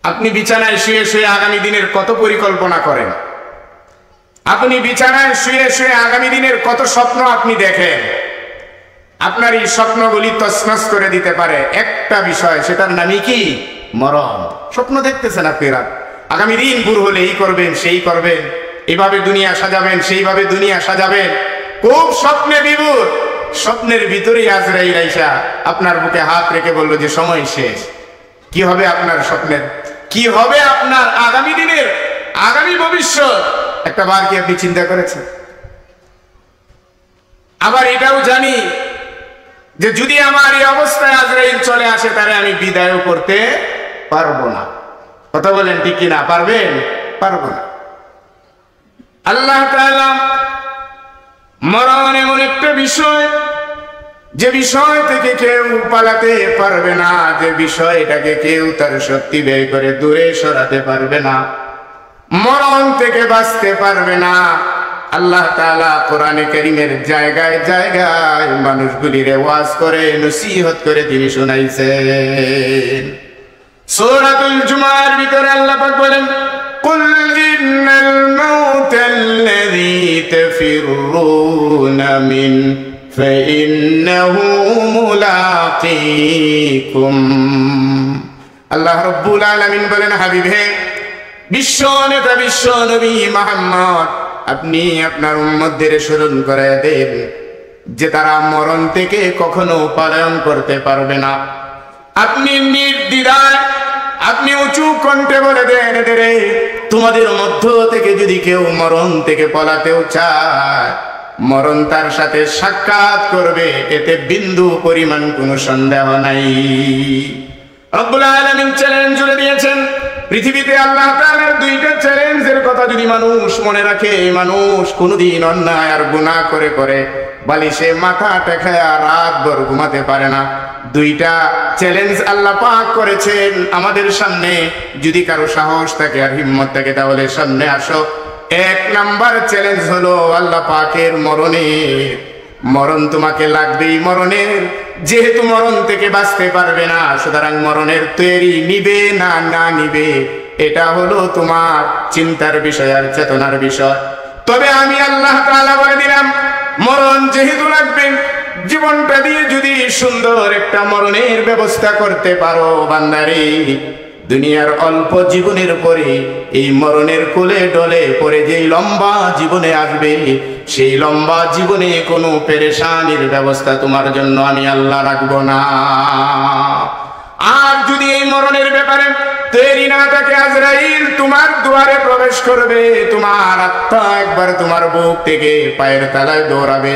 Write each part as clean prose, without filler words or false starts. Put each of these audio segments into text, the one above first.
আপনি বিছানায় শুয়ে শুয়ে আগামী দিনের কত পরিকল্পনা করেন, আপনি বিছানায় শুয়ে শুয়ে আগামী দিনের কত স্বপ্ন আপনি দেখেন। আপনার এই স্বপ্নগুলি তছনছ করে দিতে পারে একটা বিষয়, সেটার নামই কি? মরণ। স্বপ্ন দেখতেছেন আপনারা, আগামী দিন বুড়ো হলে এই করবেন সেই করবেন, এভাবে দুনিয়া সাজাবেন সেইভাবে দুনিয়া সাজাবেন, খুব স্বপ্নে বিভোর। স্বপ্নের ভিতরেই আজরাইল আইসা আপনার বুকে হাত রেখে বলল যে সময় শেষ। কি হবে আপনার স্বপ্নের, কি হবে আপনার আগামী দিনের আগামী ভবিষ্যৎ, একটা বার কি আপনি চিন্তা করেছেন? আবার এটাও জানি যে যদি আমার এই অবস্থায় আজরাইল চলে আসে তাহলে আমি বিদায়ও করতে পারবো না। কথা বলেন ঠিক কিনা? পারবেন? পারবো না। আল্লাহ তাআলা মরণ এমন একটা বিষয়, যে বিষয় থেকে কেউ পালাতে পারবে না, যে বিষয়টাকে কেউ তার শক্তি ব্যয় করে দূরে সরাতে পারবে না, মরণ থেকে বাঁচতে পারবে না। আল্লাহ তাআলা কোরআনে কারীমের জায়গায় জায়গায় মানুষগুলির ওয়াজ করে নসিহত করে তিনি শোনাইছেন। সূরাতুল জুমার ভিতরে আল্লাহ পাক বলেন, কুল ইন্নাল মাউতাল্লাযী তাফিরুনা মিন ফাইন্নাহু মুলাকীকুম। আল্লাহ রাব্বুল আলামিন বলেন, হাবিবে, বিশ্ব নেতা বিশ্ব নবী মুহাম্মদ, আপনি আপনার উম্মতদের স্মরণ করে দেন যে তারা মরণ থেকে কখনো পলায়ন করতে পারবে না। আপনি নির্দ্বিধায় আপনি উঁচু কণ্ঠে বলে দেন, রে তোমাদের মধ্য থেকে যদি কেউ মরণ থেকে পলাতেও চায়, মরণ তার সাথে সাক্ষাৎ করবে, এতে বিন্দু পরিমাণ কোনো সন্দেহ নাই। রব্বুল আলামিন চ্যালেঞ্জ জুড়ে দিয়েছেন। পৃথিবীতে আল্লাহ তাআলার দুইটা চ্যালেঞ্জের কথা যদি মানুষ মনে রাখে, মানুষ কোনোদিন অন্যায় আর গুনাহ করে করে বালিশে মাথা টেকায়া রাতভর ঘুমাতে পারে না। দুইটা চ্যালেঞ্জ আল্লাহ পাক করেছেন আমাদের সামনে। যদি কারো সাহস থাকে আর হিম্মত থাকে তাহলে সামনে আসো। এক নাম্বার চ্যালেঞ্জ হলো আল্লাহ পাকের মরণের। মরণ তোমাকে লাগবেই, মরণের। যেহেতু মরণ থেকে বাঁচতে পারবে না, সুতরাং মরণের তৈরি নিবে না না নিবে এটা হলো তোমার চিন্তার বিষয় আর চেতনার বিষয়। তবে আমি আল্লাহ তাআলা বলে দিলাম, মরণ যেহেতু লাগবে, জীবনটা দিয়ে যদি সুন্দর একটা মরণের ব্যবস্থা করতে পারো বান্দারে, দুনিয়ার অল্প জীবনের পরে এই মরণের কোলে ডলে পরে যেই লম্বা জীবনে আসবে, সেই লম্বা জীবনে কোনো পেরেশানির ব্যবস্থা তোমার জন্য আমি আল্লাহ রাখবো না। আর যদি এই মরণের ব্যাপারে তৈরি না থাকে, আজরাইল তোমার দুয়ারে প্রবেশ করবে, তোমার আত্মা একবার তোমার বুক থেকে পায়ের তলায় দৌড়াবে,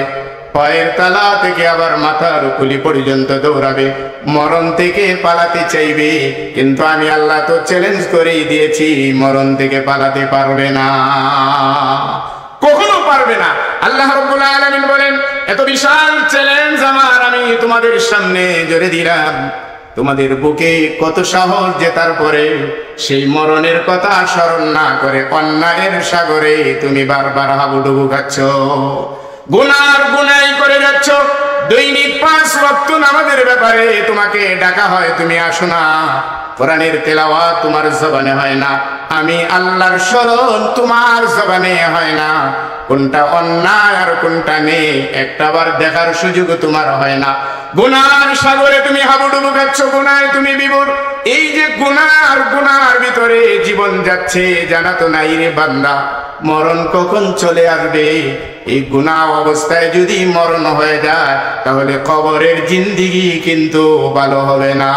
পায়ের তলা থেকে আবার মাথার কুলি পর্যন্ত দৌড়াবে, মরণ থেকে পালাতে চাইবে। কিন্তু আমি আল্লাহ তো চ্যালেঞ্জ করেই দিয়েছি, মরণ থেকে পালাতে পারবে না, কখনো পারবে না। আল্লাহ রাব্বুল আলামিন বলেন, এত বিশাল চ্যালেঞ্জ আমার আমি তোমাদের সামনে জোরে দিলাম, তোমাদের বুকে কত সাহস যে তারপরে সেই মরণের কথা স্মরণ না করে অন্যায়ের সাগরে তুমি বারবার হাবুডুবু খাচ্ছ, গুনার গুনাই করে যাচ্ছ। দৈনিক 5 ওয়াক্ত নামাজের ব্যাপারে তোমাকে ডাকা হয়, তুমি আসো না। কোরআনের তেলাওয়াত তোমার জবানে হয় না, আমি আল্লাহর স্মরণ তোমার জবানে হয় না। কোনটা অন্যায় আর কোনটা নেই একটাবার দেখার সুযোগ তোমার হয় না। গুনার সাগরে তুমি হাবুডুবু খাচ্ছ, গুনায় তুমি বিভোর। এই যে গুনার ভিতরে জীবন যাচ্ছে, জানা তো নাই রে বান্দা মরণ কখন চলে আসবে। এই গুনাহ অবস্থায় যদি মরণ হয়ে যায় তাহলে কবরের জিন্দেগি কিন্তু ভালো হবে না।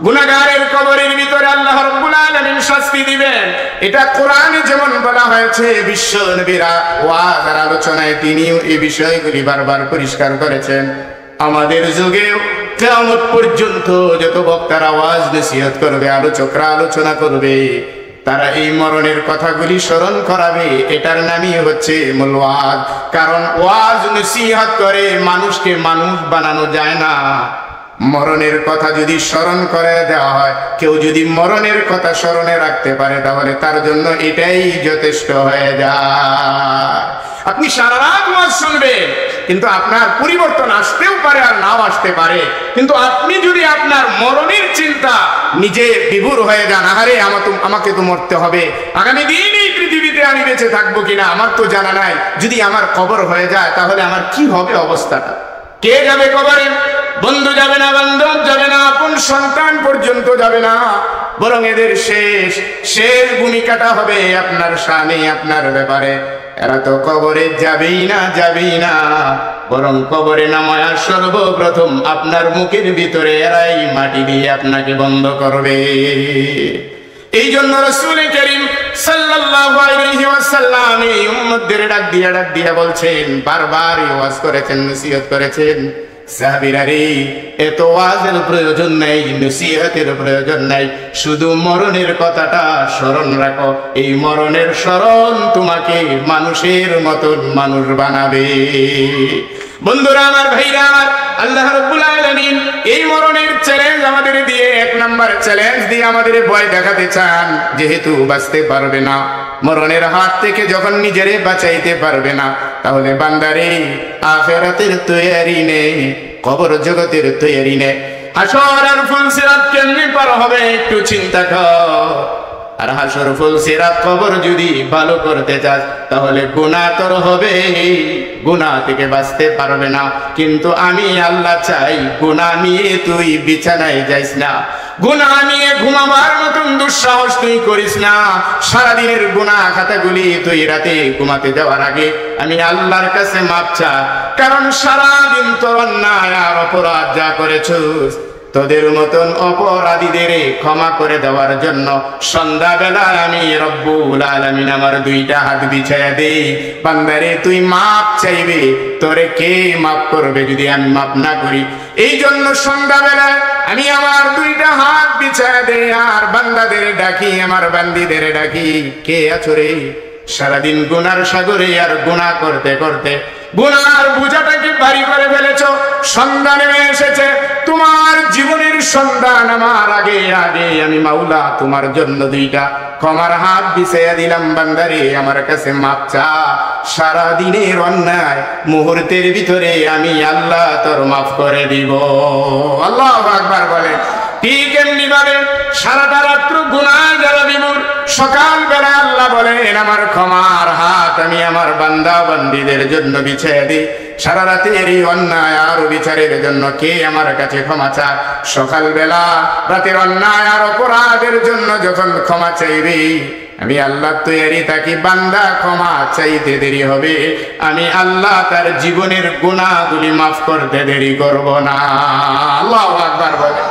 গুনাহগারের কবরের ভিতরে আল্লাহ রাব্বুল আলামিন শাস্তি দিবেন, এটা কোরআনে যেমন বলা হয়েছে, বিশ্ব নবীরা ওয়াজ আর আলোচনায় তিনিও এই বিষয়গুলি বারবার পরিষ্কার করেছেন। আমাদের যুগে কিয়ামত পর্যন্ত যত বক্তারা ওয়াজ নসিহত করবে, আলোচকরা আলোচনা করবে, তারা এই মরণের কথাগুলি স্মরণ করাবে। এটার নামই হচ্ছে মূল ওয়াজ। কারণ ওয়াজ নসিহত করে মানুষকে মানুষ বানানো যায় না, মরণের কথা যদি স্মরণ করে দেওয়া হয়, কেউ যদি মরণের কথা স্মরণে রাখতে পারে তাহলে তার জন্য এটাই যথেষ্ট হয়ে যায়। আপনি সারা রাত ওয়াজ শুনবেন, কিন্তু আপনার পরিবর্তন আসতেও পারে আর নাও আসতে পারে, কিন্তু আপনি যদি আপনার মরণের চিন্তা নিজে বিভোর হয়ে যান, আরে আমাকে তো মরতে হবে, আগামী দিন এই পৃথিবীতে আমি বেঁচে থাকবো কিনা আমার তো জানা নাই, যদি আমার কবর হয়ে যায় তাহলে আমার কি হবে অবস্থাটা? কে যাবে কবরে? বন্ধু যাবে না, বান্ধব যাবে না, আপন সন্তান পর্যন্ত যাবে না, বরং এদের শেষ ভূমিকাটা হবে আপনার শানে, আপনার ব্যাপারে। এরা তো কবরে যাবেই না, বরং কবরে নামায়া সর্বপ্রথম আপনার মুখের ভিতরে এরাই মাটি দিয়ে আপনাকে বন্ধ করবে। এই জন্য রাসূল করিম সাল্লাল্লাহু আলাইহি ওয়াসাল্লাম এই উম্মতদের ডাক দিয়া বলছেন, বারবার ওয়াজ করেছেন, নসিহত করেছেন, সাহাবীরা রে, এত ওয়াজের প্রয়োজন নাই, নসিহতের প্রয়োজন নাই, শুধু মরণের কথাটা স্মরণ রাখো। এই মরণের স্মরণ তোমাকে মানুষের মতন মানুষ বানাবে। বন্ধুরা আমার, ভাইরা আমার, আল্লাহ রাব্বুল আলামিন এই মরণের চ্যালেঞ্জ আমাদের দিয়ে, এক নাম্বার চ্যালেঞ্জ দিয়ে আমাদের ভয় দেখাতে চান। যেহেতু বাঁচতে পারবে না, মরণের হাত থেকে যখন নিজেরে বাঁচাইতে পারবে না, তাহলে বান্দারে আখিরাতের তৈয়ারি নে, কবর জগতের তৈয়ারি নে। হাসর আর ফুলসিরাত কেমনে পার হবে একটু চিন্তা কর। আর হাসর ফুলসিরাত কবর যদি ভালো করতে চাস তাহলে গুনাহ তোর হবে, গুনাহ থেকে বাঁচতে পারবে না। কিন্তু আমি আল্লাহ চাই গুনাহ নিয়ে তুই বিছানায় যাইস না, গুনাহ নিয়ে ঘুমাবার মতন দুঃসাহস তুই করিস না। সারাদিনের গুনাহ খাতাগুলি তুই রাতে ঘুমাতে যাওয়ার আগে আমি আল্লাহর কাছে মাপ চা, কারণ সারাদিন তোর অন্যায় আর অপরাধ যা করেছিস, তোদের মতন অপরাধীদের ক্ষমা করে দেওয়ার জন্য সন্ধ্যাবেলায় আমি রব্বুল আলামিন আমার দুইটা হাত বিছায়া দেই। বান্দারে তুই মাপ চাইবে, তোরে কে মাপ করবে যদি আমি মাপ না করি? এই জন্য সন্ধ্যাবেলায় আমি আমার দুইটা হাত বিছায়া দেই আর বান্দাদের ডাকি, আমার বান্দিদের ডাকি, কে আছো রে? সারাদিন গুনার সাগরে আর গুনাহ করতে করতে গুনার বোঝাটাকে ভারী করে ফেলেছ, সন্ধ্যা নেমে এসেছে, তোমার জীবনের সন্ধান আমার আগে আমি মাওলা তোমার জন্য দুইটা ক্ষমার হাত বিছাইয়া দিলাম। বান্দারে আমার কাছে মাপ চা, সারাদিনের অন্যায় মুহূর্তের ভিতরে আমি আল্লাহ তোর মাফ করে দিব। আল্লাহু আকবার বলে। ঠিক এমনি ভাবে সারাটা রাত্র গুনাহ যারা বিমূঢ়, সকাল বেলা আল্লাহ বলেন আমার ক্ষমার হাত আমি আমার বান্দা বান্দীদের জন্য বিছিয়ে দিই। সারা রাতের এই অন্যায় আর বিচারের জন্য কে আমার কাছে ক্ষমা চায়? সকালবেলা রাতের অন্যায় আর অপরাধের জন্য যখন ক্ষমা চাইবে আমি আল্লাহ তৈরি থাকি, বান্দা ক্ষমা চাইতে দেরি হবে, আমি আল্লাহ তার জীবনের গুনাহগুলি মাফ করতে দেরি করব না। আল্লাহু আকবার বলে।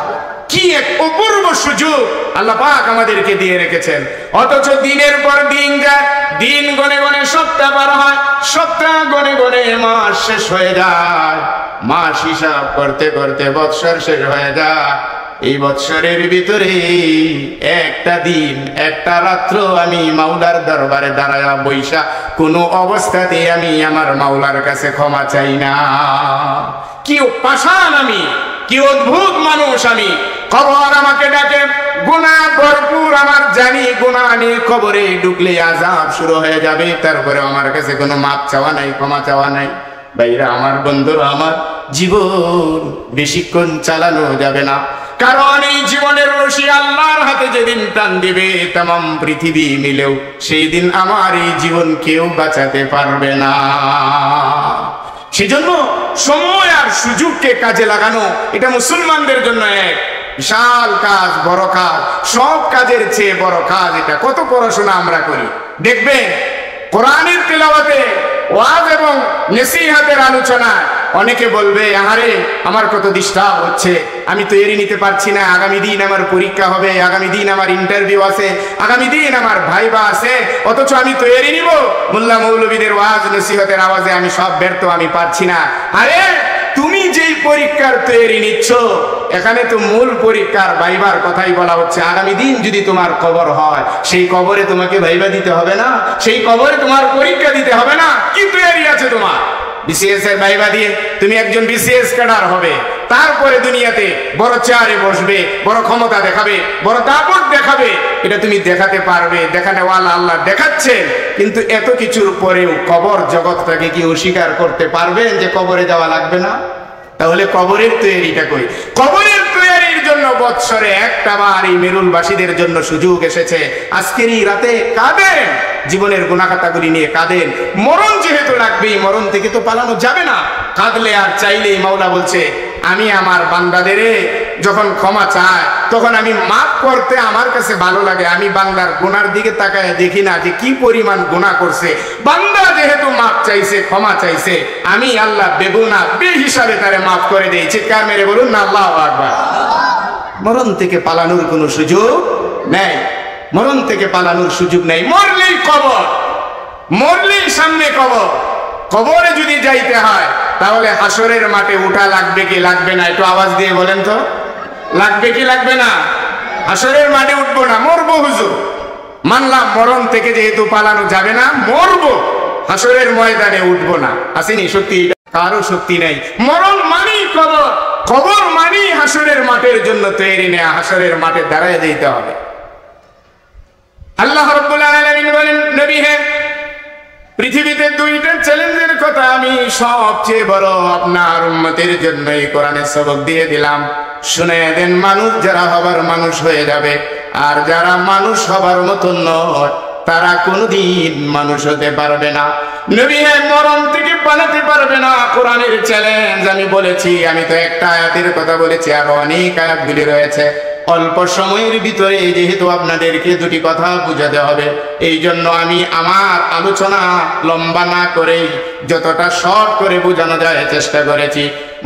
কি এক অপূর্ব সুযোগ আল্লাহ পাক আমাদেরকে দিয়ে রেখেছেন। অথচ দিনের পর দিন যায়, দিন গনে গনে সপ্তাহ পার হয়, সপ্তাহ গনে গনে মাস শেষ হয়ে যায়, মাস হিসাব করতে করতে বৎসর শেষ হয়ে যায়। এই বৎসরের ভিতরে একটা দিন একটা রাত্র আমি মাওলার দরবারে দাঁড়ায়া বৈশা কোনো অবস্থাতে আমি আমার মাওলার কাছে ক্ষমা চাই না। কি পাষাণ আমি, কি অদ্ভুত মানুষ আমি। কবর আমাকে ডাকে, গুনাহ ভরপুর, আমার জানি গুনাহ নিয়ে কবরে ঢুকলে আযাব শুরু হয়ে যাবে, তারপরে আমার কাছে কোনো মাপ চাওয়া নাই, ক্ষমা চাওয়া নাই। ভাইরা আমার, বন্ধুরা আমার, জীবন বেশিক্ষণ চালানো যাবে না, কারণ এই জীবনের রশি আল্লাহর হাতে যেদিন টান দিবে তাম পৃথিবী মিলেও সেই দিন আমার এই জীবন কেউ বাঁচাতে পারবে না। সেজন্য সময় আর সুযোগকে কাজে লাগানো এটা মুসলমানদের জন্য এক বিশাল কাজ, বড় কাজ, সব কাজের চেয়ে বড় কাজ এটা। কত পড়াশোনা আমরা করি, দেখবেন কোরআনের তেলাওয়াতে, ওয়াজ এবং নসিহতের আলোচনায় অনেকে বলবে আহারে আমার কত ডিস্টার্ব হচ্ছে, আমি তৈরি নিতে পারছি না, আগামী দিন আমার পরীক্ষা হবে, আগামী দিন আমার ইন্টারভিউ আছে, আগামী দিন আমার ভাইবা আছে, অথচ আমি তৈরি নিব। মোল্লা মৌলবীদের ওয়াজ নসিহতের আওয়াজে আমি সব ব্যর্থ, আমি পারছি না। আরে তুমি যেই পরীক্ষার তৈরি নিচ্ছ, এখানে তো মূল পরীক্ষার ভাইবার কথাই বলা হচ্ছে। আগামী দিন যদি তোমার কবর হয়, সেই কবরে তোমাকে ভাইবা দিতে হবে না, সেই কবরে তোমার পরীক্ষা দিতে হবে না। কি তৈরি আছে তোমার? বিসিএস এর ভাইবা দিয়ে তুমি একজন বিসিএস ক্যাডার হবে, তারপরে দুনিয়াতে বড় চেয়ারে বসবে, বড় ক্ষমতা দেখাবে, বড় দাপট দেখাবে। এটা তুমি দেখাতে পারবে, দেখানেওয়ালা আল্লাহ দেখাচ্ছেন। কিন্তু এত কিছুর পরেও কবর জগৎটাকে কি অস্বীকার করতে পারবেন যে কবরে যাওয়া লাগবে না? তাহলে কবরের তৈরিটা কই? কবরের তৈরির জন্য বৎসরে একটা বার এই মেরুলবাসীদের জন্য সুযোগ এসেছে। আজকের এই রাতে কাঁদেন, জীবনের গুনাহখাতাগুলি নিয়ে কাঁদেন। মরণ যেহেতু লাগবেই, মরণ থেকে তো পালানো যাবে না। কাঁদলে আর চাইলেই মাওলা বলছে, আমি আমার বান্দাদের যখন ক্ষমা চায় তখন আমি মাফ করতে আমার কাছে ভালো লাগে। আমি বান্দার গুনার দিকে তাকায় দেখি না যে কি পরিমাণ গুনাহ করছে। বান্দা যেহেতু মাফ চাইছে, ক্ষমা চাইছে, আমি আল্লাহ বেগুনা বেহিসাবে তারে মাফ করে দেই। চিৎকার মেরে বলুন না আল্লাহু আকবার। মরণ থেকে পালানোর কোনো সুযোগ নেই, মরণ থেকে পালানোর সুযোগ নেই। মরলেই কবর, মরলেই সামনে কবর। কবরে যদি যাইতে হয় তাহলে হাসরের মাঠে উঠা লাগবে কি লাগবে না? একটু আওয়াজ দিয়ে বলেন তো, লাগবে কি লাগবে না? হাসরের মাঠে উঠবো না, মরবো হুজুর। মানলাম মরণ থেকে যেহেতু পালানো যাবে না, মরবো, হাসরের ময়দানে উঠবো না। আসেনি শক্তি? কারো শক্তি নেই। মরণ মানেই কবর, কবর মানেই হাসরের মাঠের জন্য তৈরি নেয়া। হাসরের মাঠে দাঁড়ায় যেতে হবে। আল্লাহ রাব্বুল আলামিন বলেন, নবী হে, পৃথিবীতে দুইটা চ্যালেঞ্জের কথা আমি সবচেয়ে বড় আপনার উম্মতের জন্য এই কোরআনের সবক দিয়ে দিলাম। শুনে দেন, মানুষ যারা হবার মানুষ হয়ে যাবে, আর যারা মানুষ হবার মতো নয় তারা কোনদিন মানুষ হতে পারবে না। নবী হে, মরণ থেকে পালাতে পারবে না, কোরআনের চ্যালেঞ্জ আমি বলেছি। আমি তো একটা আয়াতের কথা বলেছি, আরো অনেক আয়াতগুলি রয়েছে। অল্প সময়ের ভিতরে যেহেতু আপনাদেরকে দুটি কথা বুঝাতে হবে, এই জন্য আমি আমার আলোচনা লম্বা না করে যতটা শর্ট করে বোঝানো যায় চেষ্টা করেছি।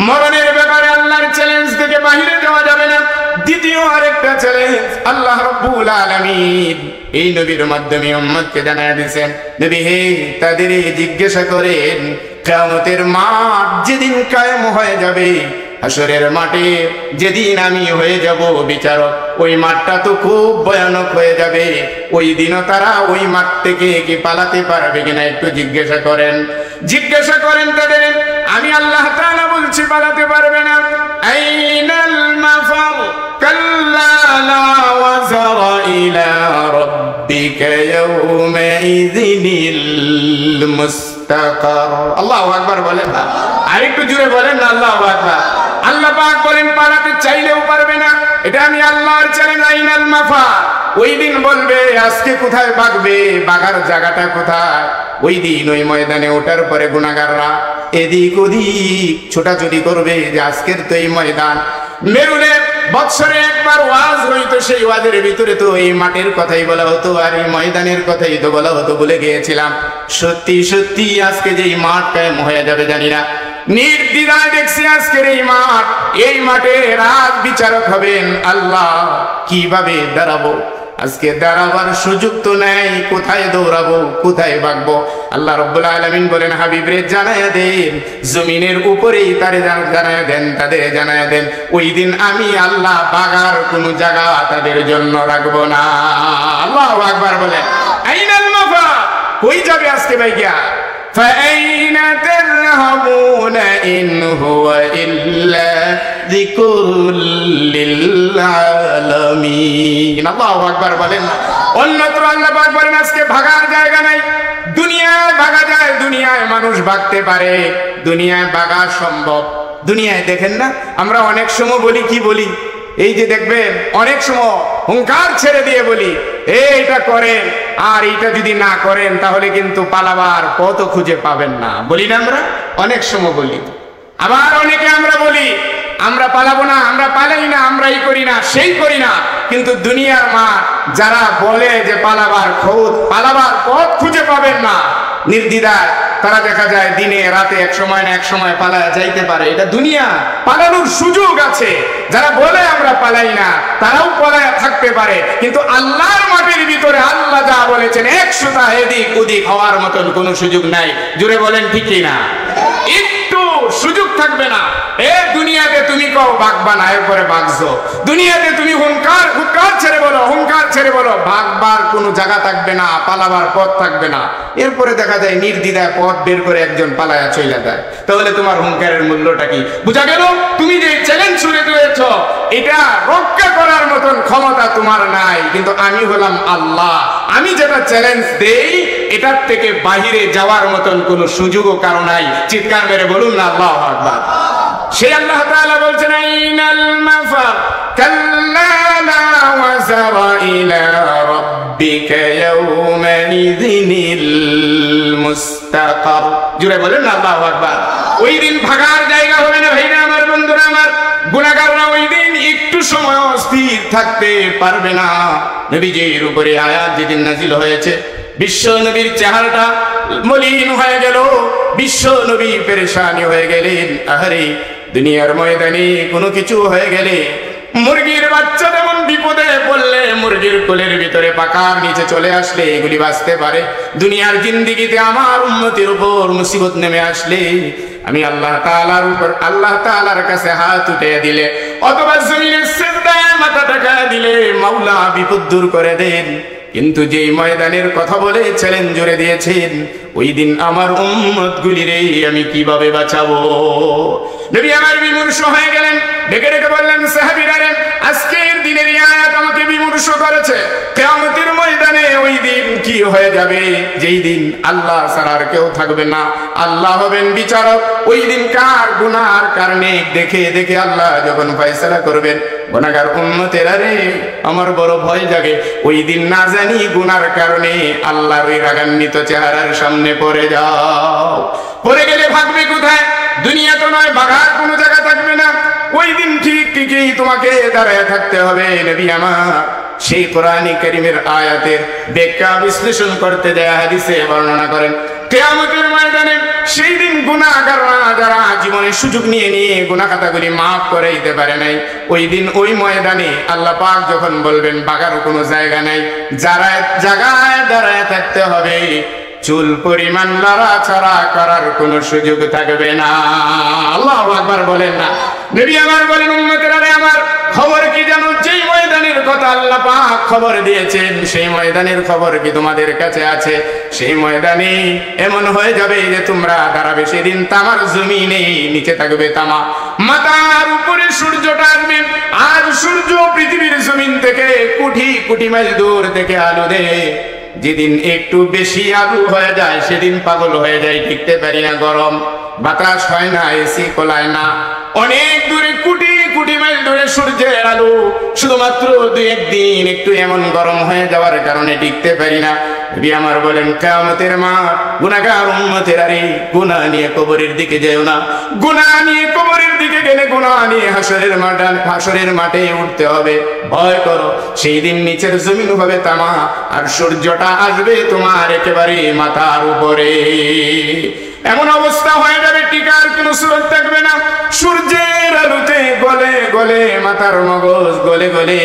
মরণের ব্যাপারে আল্লাহর চ্যালেঞ্জ থেকে বাহিরে যাওয়া যাবে না। দ্বিতীয় আরেকটা চ্যালেঞ্জ আল্লাহ রাব্বুল আলামিন এই নবীর মাধ্যমে উম্মতকে জানায় দিয়েছেন, নবী হে, তাদের জিজ্ঞাসা করেন, কিয়ামতের মাঠ যেদিন কায়েম হয়ে যাবে, হাসরের মাঠে যেদিন আমি হয়ে যাব বিচারক, ওই মাঠটা তো খুব ভয়ানক হয়ে যাবে। ওই দিনও তারা ওই মাঠ থেকে কি পালাতে পারবে কিনা একটু জিজ্ঞাসা করেন, জিজ্ঞাসা করেন তাদের। আমি আল্লাহ তাআলা বলছি পালাতে পারবে না। আইনাল মাফার কাল্লা লা ওয়াজার ইলা রাব্বিকা ইয়াওমাইযিনিল মুস্তাকার। আল্লাহু আকবার বলেন না, আরেকটু জোরে বলেন না আল্লাহু আকবার। আল্লাহ পাক বলেন পালাতে চাইলেও পারবে না। এটা আমি আল্লাহর চ্যালেঞ্জ। আইনাল মাফার, ওই দিন বলবে আজকে কোথায় ভাগবে, বাগার জায়গাটা কোথায়? ওই দিন ওই ময়দানে ওঠার পরে গুনাহগাররা এদিক ওদিক ছোটাছুটি করবে যে আজকের তো এই ময়দান। মেরুলে বৎসরে একবার ওয়াজ হইতো, সেই ওয়াজের ভিতরে তো এই মাঠের কথাই বলা হতো আর এই ময়দানের কথাই তো বলা হতো। বলে গিয়েছিলাম, সত্যি সত্যি আজকে যে মাঠ কায়েম হয়ে যাবে জানি না। নির্দ্বিধায় দেখছি আজকের এই মাঠ, এই মাঠে রাজ বিচারক হবেন আল্লাহ। কিভাবে দাঁড়াবো? আজকে দাঁড়াবার সুযোগ তো নেই। কোথায় দৌড়াবো, কোথায় ভাগবো? আল্লাহ রাব্বুল আলামিন বলেন, হাবিবরে জানায়া দেন, জমিনের উপরেই তারে জানায়া দেন, তাদের জানায়া দেন, ওই দিন আমি আল্লাহ বাগার কোনো জায়গা তাদের জন্য রাখবো না। আল্লাহু আকবার বলেন। আইনাল মাফা, কই যাবে আজকে ভাইয়া? فأين تذهبون إن هو إلا ذكر للعالمين। আল্লাহু আকবার বলেন। অন্যত্র আল্লাহ পাক বলেন আজকে ভাগার জায়গা নাই। দুনিয়ায় ভাগা যায়, দুনিয়ায় মানুষ ভাগতে পারে, দুনিয়ায় ভাগা সম্ভব। দুনিয়ায় দেখেন না, আমরা অনেক সময় বলি, কি বলি, এই যে দেখবেন অনেক সময় হুঙ্কার ছেড়ে দিয়ে বলি, এইটা করেন, আর এইটা যদি না করেন তাহলে কিন্তু পালাবার পথ খুঁজে পাবেন না। বলি না আমরা? অনেক সময় বলি। আবার অনেকে আমরা বলি আমরা পালাবো না, আমরা পালাই না, আমরা এই করি না, সেই করি না। কিন্তু দুনিয়ার মাঠ যারা বলে যে পালাবার পথ খুঁজে পাবেন না, নির্দ্বিধায় তারা দেখা যায় দিনে রাতে এক সময় না এক সময় পালায় যাইতে পারে। এটা দুনিয়া, পালানোর সুযোগ আছে। যারা বলে আমরা পালাই না তারাও পালায় থাকতে পারে, কিন্তু আল্লাহর মাটির ভিতরে আল্লাহ যা বলেছেন 100টা এদিক ওদিক হওয়ার মতন কোনো সুযোগ নাই। জুড়ে বলেন ঠিক না? একটু সুযোগ থাকবে না। দুনিয়াতে তুমি কও বাগবা না, এরপরে বাগছো। দুনিয়াতে তুমি হুঙ্কার ছেড়ে বলো, হুঙ্কার ছেড়ে বলো, ভাগবার কোনো জায়গা থাকবে না, পালাবার পথ থাকবে না। এরপরে দেখা যায় নির্দ্বিধায় পথ বের করে একজন পালায়া চলে যায়। তাহলে তোমার হুঙ্কারের মূল্যটা কি? বুঝা গেল তুমি যে চ্যালেঞ্জ ছুড়ে দিয়েছ এটা রক্ষা করার মতন ক্ষমতা তোমার নাই, কিন্তু আমি হলাম আল্লাহ। আমি যেটা চ্যালেঞ্জ দেই এটার থেকে বাহিরে যাওয়ার মতন কোনো সুযোগও কারো নাই। চিৎকার মেরে বলুন না আল্লাহু আকবার। সেই আল্লাহ তাআলা বলছেন, আইনাল মাফার কাল্লা লা ওয়াজারা ইলা রাব্বিকা ইয়াওমাইযিনিল মুস্তাকার। জুড়ে বলেন না আল্লাহু আকবার। ওই দিন ভাগার জায়গা হবে না ভাইরা আমার, বন্ধুরা আমার। গুনাহগাররা ওই দিন একটু সময় স্থির থাকতে পারবে না। নবীজির উপরে আয়াত যেদিন নাযিল হয়েছে, বিশ্ব নবীর চেহারাটা মলিন হয়ে গেল, বিশ্ব নবী পেরেশানি হয়ে গেলেন। আহারে, দুনিয়ার ময়দানে কোনো কিছু হয়ে গেলে, মুরগির বাচ্চা যেমন বিপদে পড়লে মুরগির কোলের ভিতরে পাকার নিচে চলে আসলে এগুলি বাঁচতে পারে, দুনিয়ার জিন্দেগিতে আমার উম্মতের উপর মুসিবত নেমে আসলে আমি আল্লাহ তাআলার উপর, আল্লাহ তাআলার কাছে হাত উঠিয়ে দিলে অথবা জমিনের সিজদায় মাথা ঠেকা দিলে মাওলা বিপদ দূর করে দেন। কিন্তু যেই ময়দানের কথা বলে চ্যালেঞ্জ জুড়ে দিয়েছেন, ওই দিন আমার উম্মতগুলিরে আমি কিভাবে বাঁচাবো? নবী আমার বিমর্ষ হয়ে গেলেন, ডেকে ডেকে বললেন, সাহাবীরা রে, আজকের দিনের এই আয়াত আমাকে বিমর্ষ করেছে। কিয়ামতের ময়দানে ওই দিন কি হয়ে যাবে, যেই দিন আল্লাহ ছাড়া আর কেউ থাকবে না, আল্লাহ হবেন বিচারক। ওই দিন কার গুনার কারণে দেখে দেখে আল্লাহ যখন ফয়সালা করবেন, গুনাহগার উম্মতেরা রে আমার বড় ভয় জাগে। ওই দিন না জানি গুনার কারণে আল্লাহর ওই রাগান্বিত চেহারার সামনে পড়ে যাও। পড়ে গেলে ভাগবে কোথায়? দুনিয়া তো নয়, বাঘার কোনো জায়গা থাকবে না। ওই দিন ঠিক ঠিকই তোমাকে দাঁড়ায় থাকতে হবে। নবী আমার সেই কোরআনী কারীমের আয়াতের ব্যাখ্যা বিশ্লেষণ করতে দেয়া হাদিসে বর্ণনা করেন, কিয়ামতের ময়দানে সেই দিন গুনাহগাররা যারা জীবনে সুযোগ নিয়ে নিয়ে গুনাহ খাতাগুলি মাফ করে দিতে পারে নাই, ওই দিন ওই ময়দানে আল্লাহ পাক যখন বলবেন বাগার কোনো জায়গা নাই, যারা জায়গায় দাঁড়ায় থাকতে হবে, চুল পরিমাণ লড়াছড়া করার কোনো সুযোগ থাকবে না। আল্লাহু আকবার বলেন না। নবী আমার বলেন, উম্মতেরা রে আমার, খবর কি জানো? যেই ময়দানের কথা আল্লাহ পাক খবর দিয়েছেন, সেই ময়দানের খবর কি তোমাদের কাছে আছে? সেই ময়দানে এমন হয়ে যাবে যে তোমরা দাঁড়াবে সেদিন তামার জমিনে, নিচে থাকবে তামা, মাথার উপরে সূর্যটা আসবে, আর সূর্য পৃথিবীর জমিন থেকে কোটি কোটি মাইল দূর থেকে আলো দেয়। যেদিন একটু বেশি আলু হয়ে যায় সেদিন পাগল হয়ে যায়, টিকতে পারি না, গরম বাতাস হয় না, এসি কোলায় না। অনেক দূরে কোটি কোটি মাইল দূরে সূর্যের আলো, শুধুমাত্র দুই একদিন একটু এমন গরম হয়ে যাওয়ার কারণে টিকতে পারি না। নবী আমার বলেন, কিয়ামতের মাঠ, গুনাহগার উম্মতেরা রে, গুনাহ নিয়ে কবরের দিকে যেও না। গুনাহ নিয়ে কবরের দিকে গেলে গুনাহ নিয়ে হাসরের মাঠে উঠতে হবে। ভয় করো, সেই দিন নিচের জমিন হবে তামা, আর সূর্যটা আসবে তোমার একেবারে মাথার উপরে। এমন অবস্থা হয়ে যাবে টিকার কোনো সুরত থাকবে না। সূর্যের আলোতে গলে গলে মাথার মগজ গলে গলে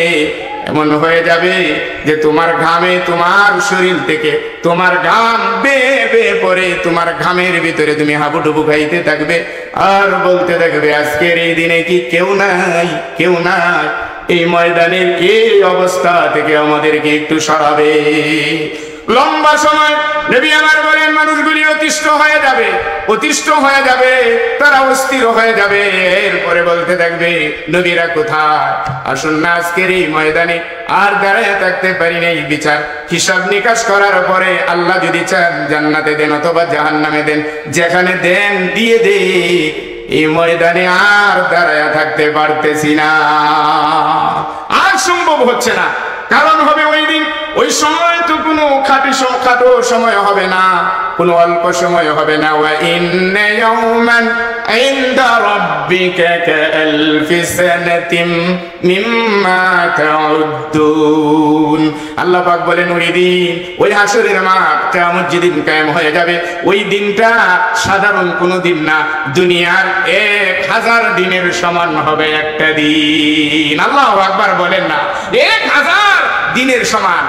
এমন হয়ে যাবে যে তোমার ঘামে, তোমার শরীর থেকে তোমার ঘাম বেয়ে বেয়ে পড়ে, তোমার ঘামের ভিতরে তুমি হাবুডুবু খাইতে থাকবে আর বলতে থাকবে, আজকের এই দিনে কি কেউ নাই, কেউ নাই? এই ময়দানের এই অবস্থা থেকে আমাদেরকে একটু সরাবে। লম্বা সময় নবী আমার বলেন, মানুষগুলি অতিষ্ঠ হয়ে যাবে, অতিষ্ঠ হয়ে যাবে, তারা অস্থির হয়ে যাবে। এরপরে বলতে থাকবে, নবীরা কোথায়? আসুন না আজকের এই ময়দানে আর দাঁড়ায় থাকতে পারি না। এই বিচার হিসাব নিকাশ করার পরে আল্লাহ যদি চান জান্নাতে দেন অথবা জাহান্নামে দেন, যেখানে দেন দিয়ে দে। এই ময়দানে আর দাঁড়ায় থাকতে পারতেছি না, আর সম্ভব হচ্ছে না। কারণ হবে ওই দিন, ওই সময় তো কোনো খাটো সময় হবে না, কোনো অল্প সময় হবে না। ওয়া ইন্না ইয়াওমান ইনদা রাব্বিকা কাআলফি সানাতিম মিম্মা তাউদ্দুন। আল্লাহ পাক বলেন, ওই দিন, ওই হাসরের মাঠ, কিয়ামত যেদিন কায়েম হয়ে যাবে, ওই দিনটা সাধারণ কোনো দিন না, দুনিয়ার 1000 দিনের সমান হবে একটা দিন। আল্লাহু আকবার বলেন না, 1000 দিনের সমান।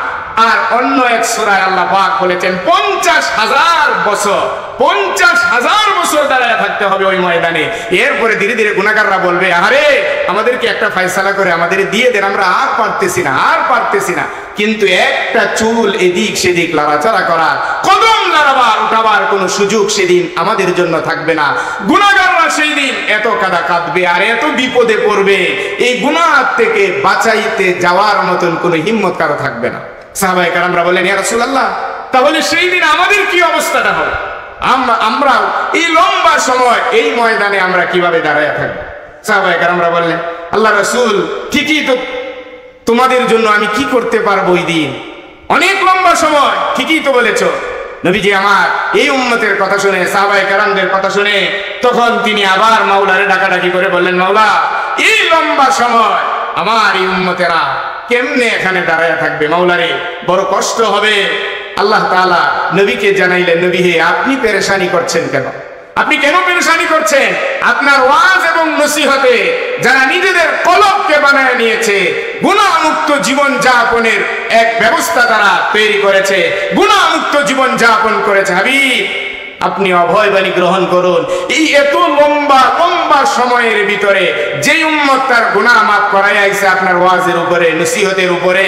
আর অন্য এক সূরায় আল্লাহ পাক বলেছেন 50,000 বছর। 50,000 বছর দাঁড়ায় থাকতে হবে ওই ময়দানে। এরপরে ধীরে ধীরে গুনাহগাররা বলবে, আরে আমাদেরকে একটা ফয়সালা করে আমাদের দিয়ে দেন, আমরা আর পারতেছি না, আর পারতেছি না। কিন্তু একটা চুল এদিক সেদিক লড়াচড়া করা, কদম লড়াবার উঠাবার কোনো সুযোগ সেদিন আমাদের জন্য থাকবে না। গুনাহগাররা সেই দিন এত কাদা কাঁদবে আর এত বিপদে পড়বে, এই গুনাহ থেকে বাঁচাইতে যাওয়ার মতন কোনো হিম্মত কারো থাকবে না। সাহাবায়ে কেরামরা বলেন, ইয়া রাসূলুল্লাহ, তাহলে সেই দিন আমাদের কি অবস্থাটা হবে? আমরা এই লম্বা সময় এই ময়দানে আমরা কিভাবে দাঁড়ায় থাকবো? সাহাবায়ে কেরামরা বললেন, আল্লাহ রাসূল, ঠিকই তো, তোমাদের জন্য আমি কি করতে পারবো ওই দিন? অনেক লম্বা সময়, ঠিকই তো বলেছো। নবীজি আমার এই উম্মতের কথা শুনে, সাহাবায়ে কেরামদের কথা শুনে, তখন তিনি আবার মাওলারে ডাকাডাকি করে বললেন, মাওলা, এই লম্বা সময় আমার এই উম্মতেরা কেমনে এখানে দাঁড়ায় থাকবে? মাওলারে বড় কষ্ট হবে। আল্লাহ তাআলা নবীকে জানাইলেন, নবী হে, আপনি পেরেশানি করছেন কেন? আপনি কেন পেরেশানি করছেন? আপনার ওয়াজ এবং নসিহতে যারা নিজেদের কলবকে বানায় নিয়েছে, গুনাহমুক্ত জীবন যাপনের এক ব্যবস্থা তারা তৈরি করেছে, গুনাহমুক্ত জীবন যাপন করেছে। হাবিব, আপনি অভয় বাণী গ্রহণ করুন। এই এত লম্বা লম্বা সময়ের ভিতরে যে উম্মত তার গুনাহ মাফ করাই আইছে আপনার ওয়াজের উপরে, নসিহতের উপরে,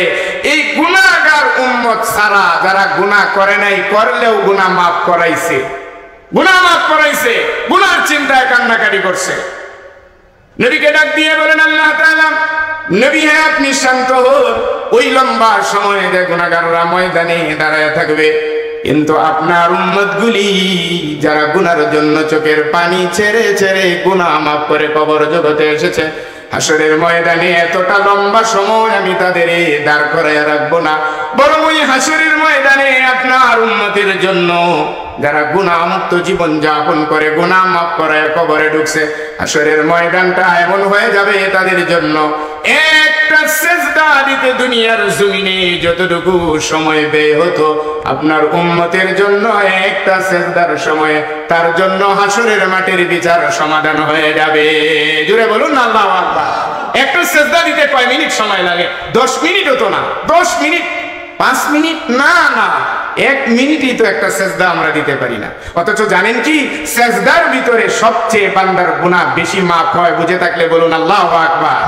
এই গুনাহগার উম্মত সারা যারা গুনাহ করে নাই, করলেও গুনাহ মাফ করাইছে, গুনাহ মাফ করাইছে, গুনাহর চিন্তায় কান্নাকাটি করছে। নবীকে ডাক দিয়ে বলেন, আল্লাহ তাআলা, নবী হে, আপনি শান্ত হন। ওই লম্বা সময়ে যে গুনাহগাররা ময়দানে দাঁড়ায় থাকবে, কিন্তু আপনার উম্মতগুলি যারা গুনার জন্য চোখের পানি ছেড়ে ছেড়ে গুনাহ মাফ করে কবর জগতে এসেছে, হাসরের ময়দানে এতটা লম্বা সময় আমি তাদের দাঁড় করাইয়া রাখবো না, বরং ওই হাসরের ময়দানে আপনার উম্মতের জন্য যারা গুনাহমুক্ত জীবন যাপন করে গুনাহ মাফ করায় কবরে ঢুকছে, হাসরের ময়দানটা এমন হয়ে যাবে তাদের জন্য একটা সেজদা দিতে দুনিয়ার জমিনে যতটুকু সময় ব্যয় হতো, আপনার উম্মতের জন্য একটা সেজদার সময়ে তার জন্য হাসরের মাটির বিচার সমাধান হয়ে যাবে। জোরে বলুন না আল্লাহু আকবার। একটা সেজদা দিতে কয় মিনিট সময় লাগে? 10 মিনিট হতো না, 10 মিনিট, 5 মিনিট না, না 1 মিনিটই তো একটা সেজদা আমরা দিতে পারি না। অথচ জানেন কি, সেজদার ভিতরে সবচেয়ে বান্দার গুনাহ বেশি মাফ হয়। বুঝে থাকলে বলুন আল্লাহু আকবার।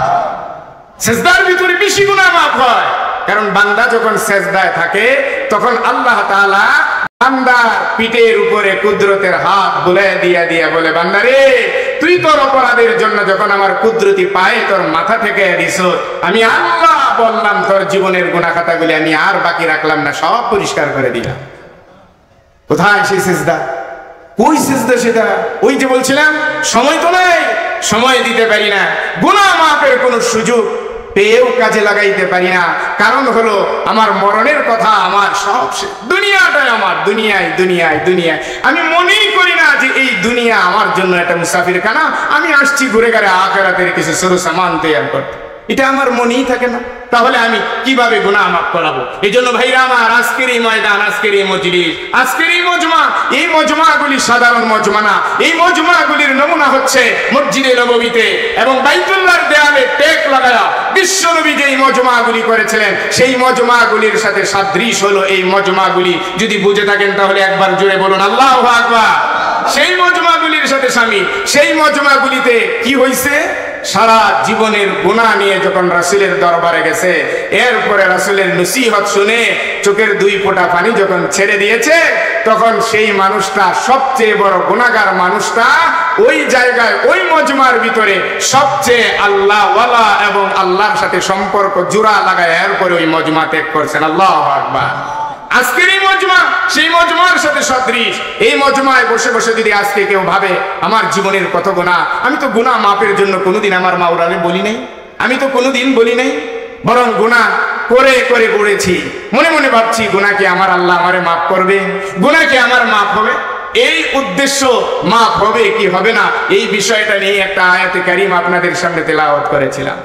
সেজদার ভিতরে বেশি গুনাহ মাফ হয়, কারণ বান্দা যখন সেজদায় থাকে তখন আল্লাহ তাআলা বান্দার পিঠের উপরে কুদরতের হাত বুলায় দিয়া দিয়া বলে, বান্দারে, তুই তোর অপরাধের জন্য যখন আমার কুদরতি পায়ে তোর মাথা থেকে দিছ, আমি আল্লাহ বললাম তোর জীবনের গুনাহ খাতাগুলি আমি আর বাকি রাখলাম না, সব পরিষ্কার করে দিলাম। কোথায় সেই সিজদা? ওই সিজদা সেটা, ওই যে বলছিলাম সময় তো নাই, সময় দিতে পারি না, গুনাহ মাফের কোনো সুযোগ পেয়েও কাজে লাগাইতে পারি না। কারণ হলো আমার মরণের কথা, আমার সব দুনিয়াটাই আমার, দুনিয়ায় দুনিয়ায় দুনিয়ায়। আমি মনেই করি না যে এই দুনিয়া আমার জন্য একটা মুসাফিরখানা, আমি আসছি ঘুরে ঘুরে আখিরাতের কিছু সরু সামান তৈরি করতে, এটা আমার মনেই থাকে না। তাহলে আমি কিভাবে গুনাহ মাফ করাবো? এই জন্য ভাইরা আমার, আজকের এই ময়দান, আজকের এই মজলিস, আজকের এই মজমা, এই মজমাগুলি সাধারণ মজমা না। এই মজমাগুলির নমুনা হচ্ছে মসজিদে নববীতে এবং বাইতুল্লাহর দেয়ালে টেক লাগায়া বিশ্বনবী যেই মজমাগুলি করেছিলেন, সেই মজমাগুলির সাথে সাদৃশ হলো এই মজমাগুলি। যদি বুঝে থাকেন তাহলে একবার জোরে বলুন আল্লাহু আকবার। সেই মজমাগুলির সাথে শামিল। সেই মজমাগুলিতে কি হইছে? সারা জীবনের গুনাহ নিয়ে যখন রাসূলের দরবারে গেছে, এরপরে রাসূলের নসিহত শুনে চোখের 2 ফোঁটা পানি যখন ছেড়ে দিয়েছে, তখন সেই মানুষটা, সবচেয়ে বড় গুনাহগার মানুষটা, ওই জায়গায় ওই মজমার ভিতরে সবচেয়ে আল্লাহ ওয়ালা এবং আল্লাহর সাথে সম্পর্ক জোড়া লাগায় এরপরে ওই মজমা ত্যাগ করছেন। আল্লাহু আকবার। আজকের এই মজমা সেই মজমার সাথে সদৃশ। এই মজমায় বসে বসে যদি আজকে কেউ ভাবে আমার জীবনের কত গুনাহ, আমি তো গুনাহ মাপের জন্য কোনোদিন আমার মাওলারে বলি নাই, আমি তো কোনোদিন বলি নাই, বরং গুনাহ করে করে পড়েছি, মনে মনে ভাবছি গুনাহ কি আমার আল্লাহ আমারে মাফ করবে, গুনাহ কি আমার মাফ হবে। এই উদ্দেশ্য মাফ হবে কি হবে না, এই বিষয়টা নিয়ে একটা আয়াতে কারিমা আপনাদের সামনে তেলাওয়াত করেছিলাম।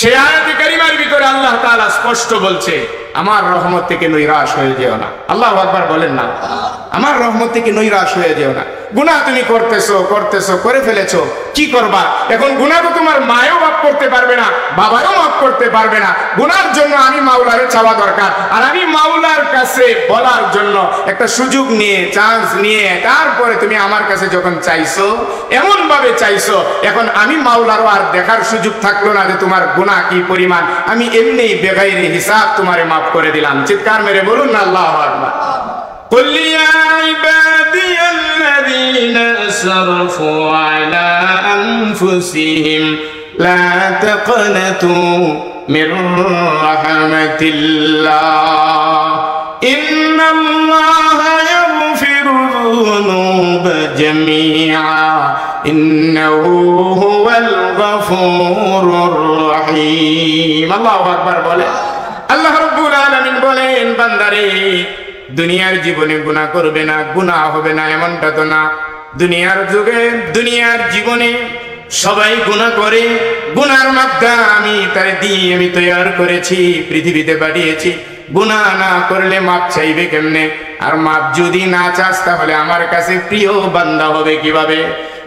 সেই আয়াতে কারিমার ভিতরে আল্লাহ তাআলা স্পষ্ট বলছে, আমার রহমত থেকে নৈরাশ হয়ে যেও না। আল্লাহু আকবার বলেন না, আমার রহমত থেকে নৈরাশ হয়ে যেও না। গুনাহ তুমি করতেছো করে ফেলেছো, কি করবা এখন? গুনাহ তো তোমার মায়ও মাফ করতে পারবে না, বাবাও মাফ করতে পারবে না। গুনার জন্য আমি মাওলারে চাওয়া দরকার, আর আমি মাওলার কাছে বলার জন্য একটা সুযোগ নিয়ে, চান্স নিয়ে, তারপরে তুমি আমার কাছে যখন চাইছো, এমন ভাবে চাইছো, এখন আমি মাওলারও আর দেখার সুযোগ থাকলো না যে তোমার গুনাহ কি পরিমাণ। আমি এমনি বেগাইরে হিসাব তোমারে মাফ করে দিলাম। চিৎকার মেরে বলুন না আল্লাহু আকবার। قل يا عبادي الذين أسرفوا على أنفسهم لا تقنطوا من رحمة الله إن الله يغفر الذنوب جميعا إنه هو الغفور الرحيم الله أكبر বলে আল্লাহ রাব্বুল আলামিন বলেন, বান্দারে দুনিয়ার জীবনে গুনাহ করবে না, গুনাহ হবে না এমনটা তো না। দুনিয়ার যুগে, দুনিয়ার জীবনে সবাই গুনাহ করে। গুনার মাত্রা আমি তৈরি করেছি, পৃথিবীতে পাঠিয়েছি। গুনাহ না করলে মাপ চাইবে কেমনে? আর মাপ যদি না চাস তাহলে আমার কাছে প্রিয় বান্দা হবে কিভাবে?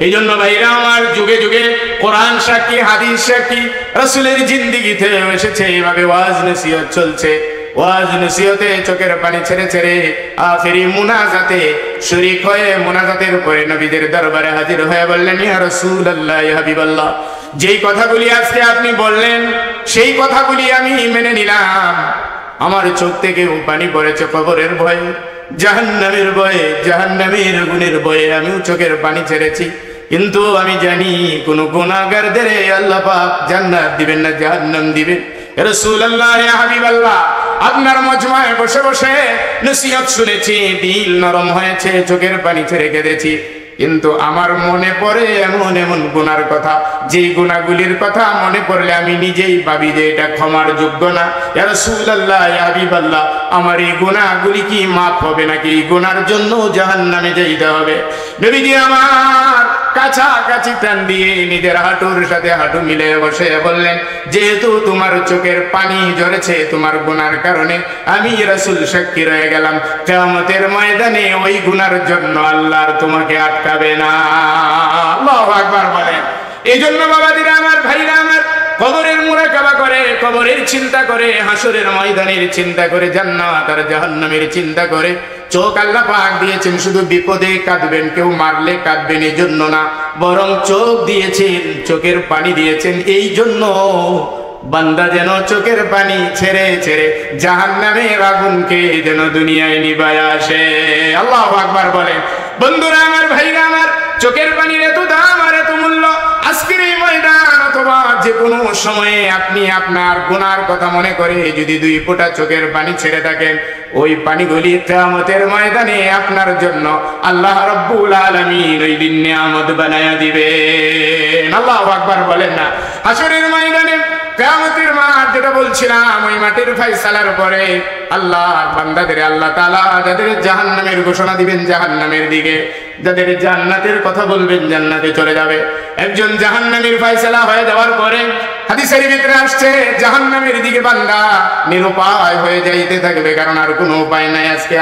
এই জন্য ভাইরা আমার, যুগে যুগে কোরআন সাক্ষী, হাদিস সাক্ষী, রাসূলের জিন্দেগিতে এসেছে এইভাবে ওয়াজ নসিহত চলছে। ওয়াজ নসিহতে চোখের পানি ছেড়ে ছেড়ে আখেরি মুনাজাতে শরীক হয়ে, মুনাজাতের পরে নবীদের দরবারে হাজির হয়ে বললেন, ইয়া রাসূলুল্লাহ, ইয়া হাবিবাল্লাহ, যেই কথাগুলি আজকে আপনি বললেন সেই কথাগুলি আমি মেনে নিলাম। আমার চোখ থেকে পানি পড়েছে কবরের ভয়ে, জাহান্নামের ভয়ে, জাহান্নামের আগুনের ভয়ে আমিও চোখের পানি ছেড়েছি। কিন্তু আমি জানি কোন গুনাহগারদের আল্লাহ পাক জান্নাত দিবেন না, জাহান্নাম দিবেন। রাসূলুল্লাহ, ইয়া হাবিবাল্লাহ, আপনার মজমায় বসে বসে নসিহত শুনেছি, দিল নরম হয়েছে, চোখের পানি ছেড়ে কেঁদেছি। কিন্তু আমার মনে পড়ে এমন এমন গুনার কথা, যেই গুনাহগুলির কথা মনে পড়লে আমি নিজেই ভাবি যে এটা ক্ষমার যোগ্য না। ইয়া রাসূলুল্লাহ, ইয়া হাবিবাল্লাহ, আমার এই গুনাহগুলি কি মাফ হবে নাকি? এই গুনার জন্য জাহান্নামে যেতে হবে? নবীজি আমার কাছাকাছি টান দিয়ে নিজের হাঁটুর সাথে হাঁটু মিলে বসে বললেন, যেহেতু তোমার চোখের পানি ঝরেছে তোমার গুনার কারণে, আমি রাসূল সাক্ষী রয়ে গেলাম। কিয়ামতের ময়দানে ওই গুনার জন্য আল্লাহ তোমাকে আটকাবে না। আল্লাহু আকবার বলেন। এই জন্য বাবাজিরা আমার, ভাইরা আমার, কবরের মুরাকাবা করে, কবরের চিন্তা করে, হাসরের ময়দানের চিন্তা করে, জান্নাত আর জাহান্নামের চিন্তা করে। চোখ আল্লাহ পাক দিয়েছেন শুধু বিপদে কাঁদবেন, কেউ মারলে কাঁদবেন এই জন্য না, বরং চোখ দিয়েছেন, চোখের পানি দিয়েছেন এই জন্য বান্দা যেন চোখের পানি ছেড়ে ছেড়ে জাহান্নামের আগুনকে যেন দুনিয়ায় নিভায় আসে। আল্লাহু আকবার বলেন। বন্ধুরা আমার, ভাইরা আমার, চোখের পানির এত দাম আর এত মূল্য। আজকের এই ময়দান অথবা যে কোনো সময়ে আপনি আপনার গুনার কথা মনে করে যদি দুই ফোঁটা চোখের পানি ছেড়ে থাকেন, ওই পানিগুলি কিয়ামতের ময়দানে আপনার জন্য আল্লাহ রাব্বুল আলামিন ওই দিন নিয়ামত বানায়া দিবেন। আল্লাহু আকবার বলেন না। হাসরের ময়দানে কিয়ামতের মাঠ যেটা বলছিলাম, ওই মাঠের ফয়সালার পরে আল্লাহ বান্দাদের, আল্লাহ তাআলা যাদের জাহান্নামের ঘোষণা দিবেন জাহান্নামের দিকে, যাদের জান্নাতের কথা বলবেন জান্নাতে চলে যাবে। একজন জাহান্নামের ফয়সালা হয়ে যাওয়ার পরে হাদিসের ভিতরে আসছে জাহান্নামের দিকে বান্দা নিরুপায় হয়ে যাইতে থাকবে, কারণ আর কোনো উপায় নাই। আজকে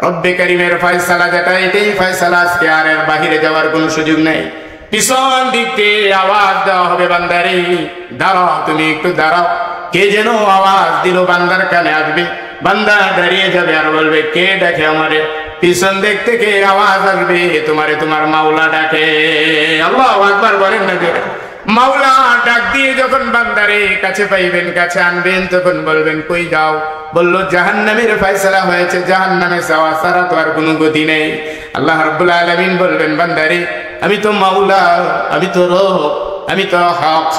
রব্বে কারীমের ফয়সালা যেটা, এটাই ফয়সালা, আজকে আর এর বাহিরে যাওয়ার কোনো সুযোগ নেই। পিছন দিক থেকে আওয়াজ দেওয়া হবে, বান্দারে দাঁড়াও, তুমি একটু দাঁড়াও। কে যেন আওয়াজ দিল, বান্দার কানে আসবে। বান্দা দাঁড়িয়ে যাবে আর বলবে, কে ডাকে আমারে? পিছন দিক থেকে আওয়াজ আসবে, তোমারে তোমার মাওলা ডাকে। আল্লাহু আকবার বলেন না যে মাওলা ডাক দিয়ে যখন বান্দারে কাছে পাইবেন, কাছে আনবেন, তখন বলবেন, কই যাও? বললো, জাহান্নামের ফয়সালা হয়েছে, জাহান্নামে যাওয়া ছাড়া তো আর কোনো গতি নেই। আল্লাহ রাব্বুল আলামিন বলবেন, বান্দারে আমি তো মাওলা, আমি তো রব, আমি তো হক,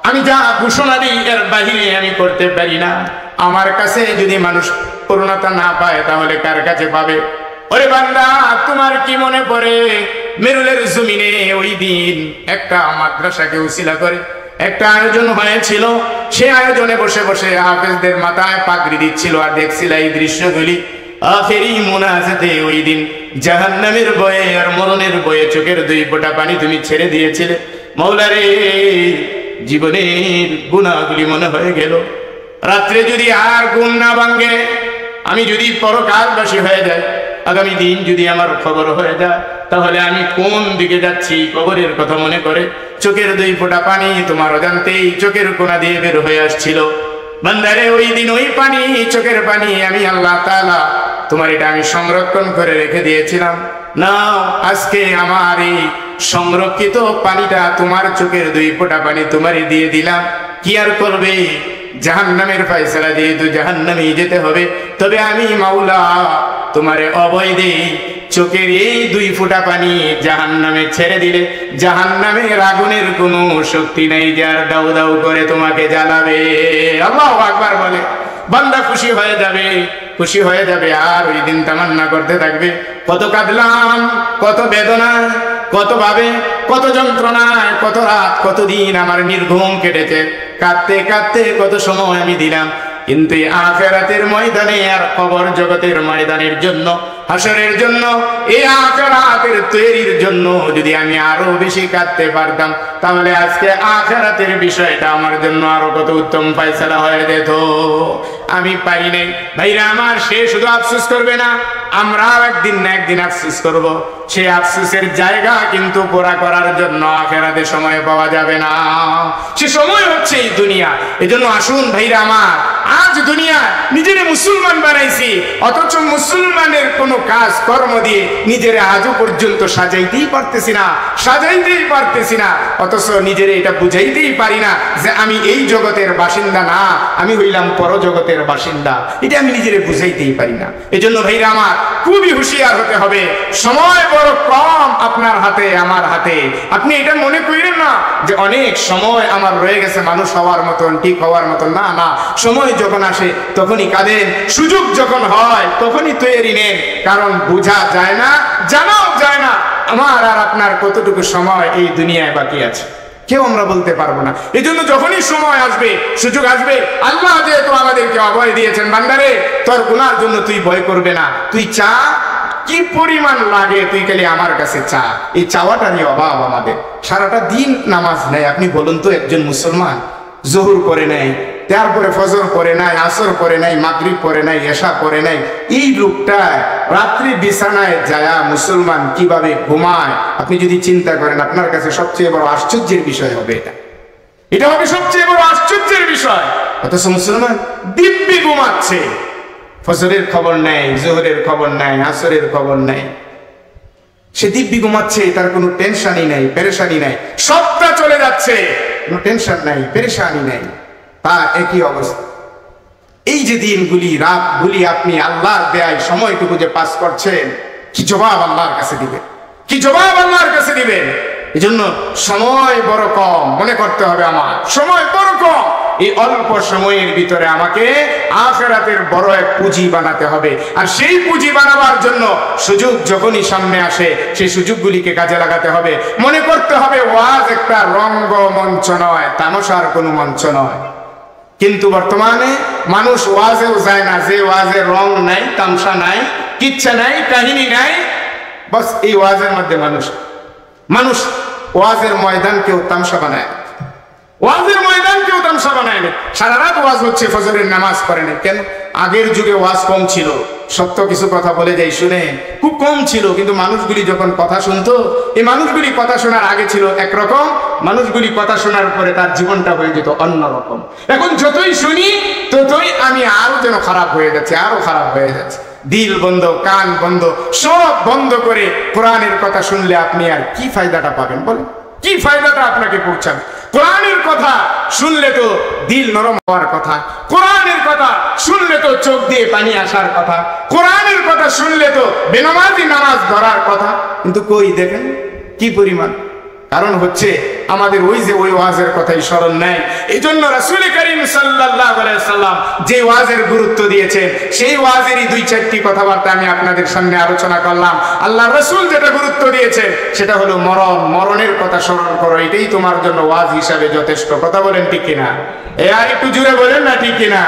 আমি যা ঘোষণা দিই এর বাহিরে আমি করতে পারি না। আমার কাছে যদি মানুষ পূর্ণতা না পায় তাহলে কার কাছে পাবে? ওরে বান্দা, তোমার কি মনে পড়ে মেরুলের জমিনে ওই দিন একটা মাদ্রাসাকে উসিলা করে একটা আয়োজন হয়েছিল? সেই আয়োজনে বসে বসে হাফেজদের মাথায় পাগড়ি দিচ্ছিল আর দেখছিল এই দৃশ্যগুলি। আখেরি মুনাজাতে ওই দিন জাহান্নামের ভয়ে আর মরণের ভয়ে চোখের দুই ফোঁটা পানি তুমি ছেড়ে দিয়েছিলে। মাওলা রে, জীবনের গুনাহগুলি মনে হয়ে গেল। রাত্রে যদি আর ঘুম না ভাঙে, আমি যদি পরকালবাসী হয়ে যাই, আগামী দিন যদি আমার খবর হয়ে যায়, তাহলে আমি কোন দিকে যাচ্ছি কবরের কথা মনে করে চোখের 2 ফোঁটা পানি তোমার অজান্তেই চোখের কোনা দিয়ে বের হয়ে আসছিল। বান্দারে, ওই দিন ওই পানি, চোখের পানি আমি আল্লাহ তাআলা তোমার এটা আমি সংরক্ষণ করে রেখে দিয়েছিলাম। নাও, আজকে আমার এই সংরক্ষিত পানিটা, তোমার চোখের 2 ফোঁটা পানি তোমারই দিয়ে দিলাম। কি আর করবে? জাহান্নামের ফয়সালা দিয়ে তো জাহান্নামেই যেতে হবে। তবে আমি মাওলা তোমারে অভয় দেই, চোখের এই 2 ফোঁটা পানি জাহান্নামে ছেড়ে দিলে জাহান্নামের আগুনের কোনো শক্তি নেই যার দাউ দাউ করে তোমাকে জ্বালাবে। আল্লাহু আকবার বলে বান্দা খুশি হয়ে যাবে, খুশি হয়ে যাবে। আর ওই দিন তামান্না করতে থাকবে, কত কাঁদলাম, কত বেদনা, কত ভাবে, কত যন্ত্রণায়, কত রাত, কত দিন আমার নির্ঘুম কেটেছে। কাঁদতে কাঁদতে কত সময় আমি দিলাম। কিন্তু এই আখিরাতের ময়দানে আর কবর জগতের ময়দানের জন্য, হাসরের জন্য, এই আখিরাতের তৈরির জন্য যদি আমি আরো বেশি কাঁদতে পারতাম, তাহলে আজকে আখিরাতের বিষয়টা আমার জন্য আরো কত উত্তম ফয়সালা হয়ে যেত। আমি পারি নাই। ভাইরা আমার, সে শুধু আফসোস করবে না, আমরাও একদিন না একদিন আফসোস করব। সেই আফসোসের জায়গা কিন্তু পুরা করার জন্য আখিরাতে সময় পাওয়া যাবে না। সে সময় হচ্ছে এই দুনিয়া। এজন্য আসুন ভাইরা আমার, আজ দুনিয়া নিজের মুসলমান বানাইছি, অথচ মুসলমানের কোন কাজ কর্ম দিয়ে নিজের আজও পর্যন্ত সাজাইতেই পারতেছি না, সাজাইতেই পারতেছি না। অথচ নিজের এটা বুঝাইতেই পারি না যে আমি এই জগতের বাসিন্দা না, আমি হইলাম পরজগতের বাসিন্দা। এটা আমি নিজের বুঝাইতেই পারি না। এজন্য ভাইরা আমার, খুবই হুঁশিয়ার হতে হবে। সময় বড় কম আপনার হাতে, আমার হাতে। আপনি এটা মনে করেন না যে অনেক সময় আমার রয়ে গেছে মানুষ হওয়ার মতন, ঠিক হওয়ার মতন। না না, সময় যখন আসে তখনই কাঁদেন, সুযোগ যখন হয় তখনই তৈরি নেন। কারণ বোঝা যায় না, জানাও যায় না আমার আর আপনার কতটুকু সময় এই দুনিয়ায় বাকি আছে, কেউ আমরা বলতে পারবো না। এই জন্য যখনই সময় আসবে, সুযোগ আসবে, আল্লাহ যেহেতু আমাদেরকে অভয় দিয়েছেন, বান্দারে তোর গুনার জন্য তুই ভয় করবে না, তুই চা, কি পরিমাণ লাগে তুই খালি আমার কাছে চা। এই চাওয়াটারই অভাব আমাদের। সারাটা দিন নামাজ নেই। আপনি বলুন তো, একজন মুসলমান জোহর করে নেয়, তারপরে ফজর পরে নাই, আসর পরে নাই, মাগরিব পরে নাই, এশা পরে নাই, এই লোকটা রাত্রি বিছানায় যায় মুসলমান কিভাবে ঘুমায়, আপনি যদি চিন্তা করেন, আপনার কাছে সবচেয়ে বড় আশ্চর্যের বিষয় হবে এটা। এটা হবে সবচেয়ে বড় আশ্চর্যের বিষয়। অথচ মুসলমান দিব্যি ঘুমাচ্ছে, ফজরের খবর নেই, জোহরের খবর নাই, আসরের খবর নাই, সে দিব্যি ঘুমাচ্ছে, তার কোনো টেনশনই নাই, পেরেশানি নাই, সবটা চলে যাচ্ছে, কোনো টেনশন নাই, পেরেশানি নাই। তার একই অবস্থা। এই যে দিনগুলি, রাতগুলি আপনি আল্লাহর দেয় সময়টুকু যে পাস করছেন, কি জবাব আল্লাহর কাছে দিবেন? কি জবাব আল্লাহর কাছে দিবেন? এই জন্য সময় বড় কম, মনে করতে হবে আমার সময় বড় কম। এই অল্প সময়ের ভিতরে আমাকে আখিরাতের বড় এক পুঁজি বানাতে হবে। আর সেই পুঁজি বানাবার জন্য সুযোগ যখনই সামনে আসে, সেই সুযোগগুলিকে কাজে লাগাতে হবে। মনে করতে হবে ওয়াজ একটা রঙ্গমঞ্চ নয়, তামাশার কোনো মঞ্চ নয়। কিন্তু বর্তমানে মানুষ ওয়াজেও যায় না, যে ওয়াজের রং নাই, তামসা নাই, কিচ্ছা নাই, কাহিনী নাই, বস এই ওয়াজের মধ্যে মানুষ ওয়াজের ময়দানকেও তামসা বানায়, ওয়াজের ময়দানকেও তামসা বানায় না। সারা রাত ওয়াজ হচ্ছে, ফজরের নামাজ পড়ে না। কেন? আগের যুগে ওয়াজ কম ছিল, সত্য কিছু কথা বলে যাই শুনে, খুব কম ছিল। কিন্তু মানুষগুলি যখন কথা শুনতো, এই মানুষগুলি কথা শোনার আগে ছিল একরকম, মানুষগুলি কথা শোনার পরে তার জীবনটা হয়ে যেত অন্যরকম। এখন যতই শুনি ততই আমি আরো যেন খারাপ হয়ে যাচ্ছে, আরো খারাপ হয়ে যাচ্ছে। দিল বন্ধ, কান বন্ধ, সব বন্ধ করে কোরআনের কথা শুনলে আপনি আর কি ফায়দাটা পাবেন বলেন? কি ফায়দাটা আপনাকে পৌঁছাবে? কোরআনের কথা শুনলে তো দিল নরম হওয়ার কথা, কোরআনের কথা শুনলে তো চোখ দিয়ে পানি আসার কথা, কোরআনের কথা শুনলে তো বেনামাজি নামাজ ধরার কথা। কিন্তু কই দেখেন কি পরিমাণ। কারণ হচ্ছে আমাদের ওই যে ওই ওয়াজের কথাই স্মরণ নেই। এই জন্য রাসূল করিম সাল্লাল্লাহু আলাইহি সাল্লাম যে ওয়াজের গুরুত্ব দিয়েছেন, সেই ওয়াজেরই 2-4টি কথাবার্তা আমি আপনাদের সামনে আলোচনা করলাম। আল্লাহ রাসূল যেটা গুরুত্ব দিয়েছেন সেটা হলো মরণের কথা স্মরণ করো, এটাই তোমার জন্য ওয়াজ হিসাবে যথেষ্ট। কথা বলেন ঠিক কিনা? আর একটু জুড়ে বলেন না ঠিক কিনা?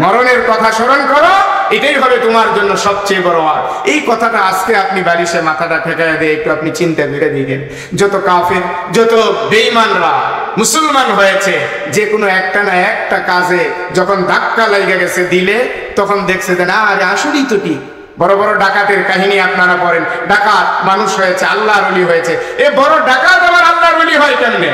মরণের কথা স্মরণ করো, এটাই হবে তোমার জন্য সবচেয়ে বড় ওয়াজ। এই কথাটা আজকে আপনি বালিশে মাথাটা ঠেকায় দিয়ে একটু আপনি চিন্তা করে দিবেন। যত কাফের, যত বেঈমানরা মুসলমান হয়েছে, যে কোনো একটা না একটা কাজে যখন ধাক্কা লেগে গেছে দিলে, তখন দেখছে যে না, আরে আসলেই তো ঠিক, বড় বড় ডাকাতের কাহিনী আপনারা পড়েন, ডাকাত মানুষ হয়েছে, আল্লাহর ওলি হয়েছে। এ বড় ডাকাত আবার আল্লাহর ওলি হয় কেমনে?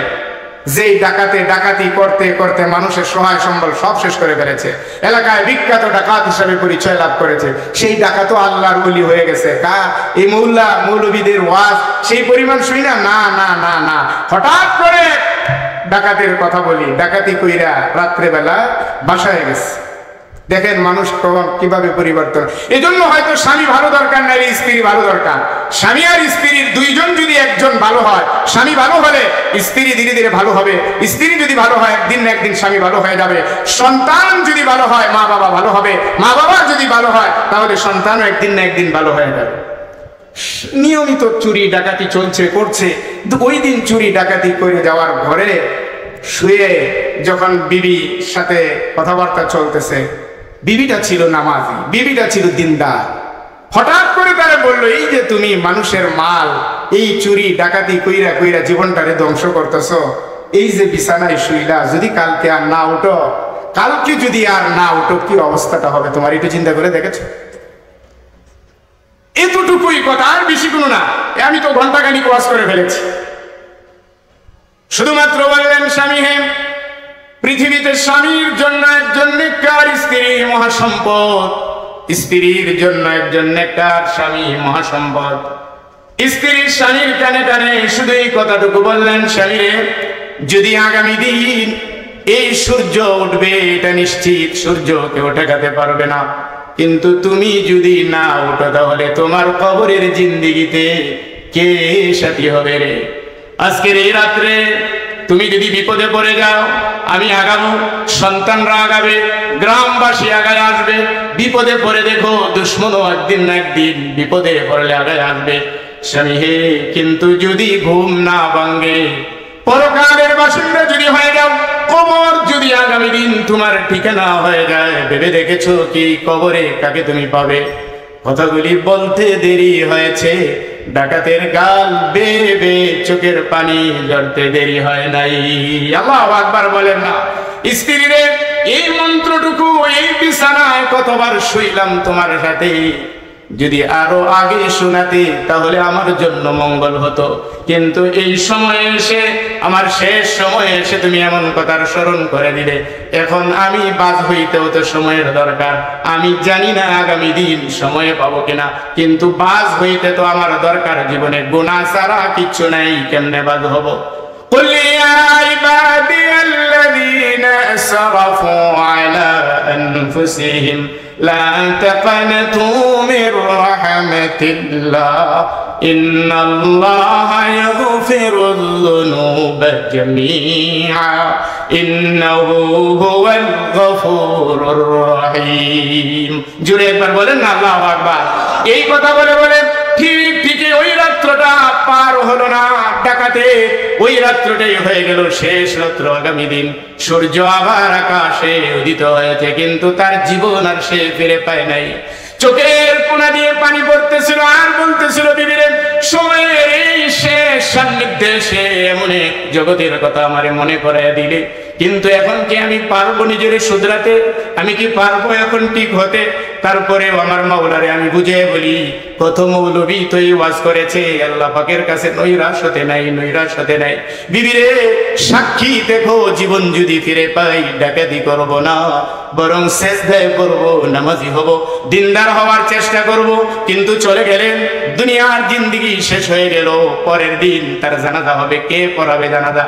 যেই ডাকাতে ডাকাতি করতে করতে মানুষের সহায় সম্বল সব শেষ করে ফেলেছে, এলাকায় বিখ্যাত ডাকাত হিসাবে পরিচয় লাভ করেছে, সেই ডাকাতও আল্লাহর ওলি হয়ে গেছে। এই মোল্লা মৌলবীদের ওয়াজ সেই পরিমাণ শুই না, না না না না। হঠাৎ করে ডাকাতের কথা বলি, ডাকাতি কইরা রাত্রেবেলা বাসায় গেছে। দেখেন মানুষ কিভাবে পরিবর্তন। এই জন্য হয়তো স্বামী ভালো দরকার নাই, স্ত্রী ভালো দরকার। স্বামী আর স্ত্রীর দুইজন যদি একজন ভালো হয়, স্বামী ভালো হলে স্ত্রী ধীরে ধীরে ভালো হবে, স্ত্রী যদি ভালো হয় একদিন না একদিন স্বামী ভালো হয়ে যাবে। সন্তান যদি ভালো হয় মা বাবা ভালো হবে, মা বাবা যদি ভালো হয় তাহলে সন্তানও একদিন না একদিন ভালো হয়ে যাবে। নিয়মিত চুরি ডাকাতি চলছে করছে, কিন্তু ওই দিন চুরি ডাকাতি করে যাওয়ার ঘরে শুয়ে যখন বিবির সাথে কথাবার্তা চলতেছে, বিবিটা ছিল নামাজি, বিবিটা ছিল দিনদার। হঠাৎ করে তারা বললো, এই যে তুমি মানুষের মাল এই চুরি ডাকাতি কইরা কইরা জীবনটারে ধ্বংস করতেছো, এই যে বিছানায় শুইলা, যদি কালকে আর না উঠো, কালকে যদি আর না উঠো কি অবস্থাটা হবে তোমার, একটু চিন্তা করে দেখেছো? এতটুকুই কথা, আর বেশি কোনো না। আমি তো ঘন্টাখানিক ওয়াজ করে ফেলেছি। শুধুমাত্র বললেন, স্বামী হে, পৃথিবীতে স্বামীর জন্য একজন নেককার স্ত্রী মহাসম্পদ, স্ত্রীর জন্য একজন নেককার স্বামী মহাসম্পদ। স্ত্রীর স্বামীর কানে কানে শুধু এই কথাটুকু বললেন, স্বামী রে, যদি আগামী দিন এই সূর্য উঠবে এটা নিশ্চিত, সূর্য কেউ ঠেকাতে পারবে না, কিন্তু তুমি যদি না উঠো তাহলে তোমার কবরের জিন্দেগিতে কে সাথী হবে রে? আজকের এই রাত্রে তুমি যদি বিপদে পড়ে যাও, আমি আগাবো, সন্তানরা আগাবে, গ্রামবাসী আগায় আসবে। বিপদে পড়ে দেখো দুশ্মনও একদিন না একদিন বিপদে পড়লে আগায় আসবে। স্বামী হে, কিন্তু যদি ঘুম না ভাঙে, পরকালের বাসিন্দা যদি হয়ে যাও, কবর যদি আগামী দিন তোমার ঠিকানা হয়ে যায়, ভেবে দেখেছো কি কবরে কাকে তুমি পাবে? কথাগুলি বলতে দেরি হয়েছে, ডাকাতের গাল বেয়ে বেয়ে চোখের পানি ঝরতে দেরি হয় নাই। আল্লাহু আকবার বলেন না? স্ত্রীরে, এই মন্ত্রটুকু এই বিছানায় কতবার শুইলাম তোমার সাথে, যদি আরো আগে শোনাতে তাহলে আমার জন্য মঙ্গল হতো, কিন্তু এই সময়ে এসে, আমার শেষ সময়ে এসে তুমি এমন কথার স্মরণ করে দিলে। এখন আমি বাজ হইতেও তো সময়ের দরকার। আমি জানি না আগামী দিন সময়ে পাবো কিনা, কিন্তু বাজ হইতে তো আমার দরকার। জীবনে গুনাহ ছাড়া কিচ্ছু নাই, কেমনে বাজ হব? قل يا عبادي الذين أسرفوا على أنفسهم لا تقنطوا من رحمة الله إن الله يغفر الذنوب جميعا إنه هو الغفور الرحيم। জুড়ে একবার বলেন না আল্লাহু আকবার। এই কথা বলে বলে ঠিক ঠিকই ওই রাত্রটা পার হলো না ডাকাতে, ওই রাত্রটাই হয়ে গেল শেষ রাত্র। আগামী দিন সূর্য আবার আকাশে উদিত হয়েছে, কিন্তু তার জীবন আর সে ফিরে পায় নাই। চোখের কোনা দিয়ে পানি পড়তেছিল আর বলতেছিল, বিবিরে, সময়ের এই শেষ সান্নিধ্যে সে এমন এক জগতের কথা আমারে মনে করাইয়া দিলে, কিন্তু এখন কি আমি পারবো নিজের শুধরাতে? আমি কি পারবো এখন ঠিক হতে? তারপরেও আমার মাওলারে আমি বুঝে বলি, কত মৌলবী তো এই ওয়াজ করেছে, আল্লাহ পাকের কাছে নৈরাশ হতে নাই, নৈরাশ হতে নাই। বিবিরে, সাক্ষী দেখো, জীবন যদি ফিরে পাই ডাকাতি করব না, বরং সেজদায় করব, নামাজি হব, দিনদার হওয়ার চেষ্টা করব। কিন্তু চলে গেলেন, দুনিয়ার জিন্দেগি শেষ হয়ে গেল, পরের দিন তার জানাজা হবে, কে পড়াবে জানাজা?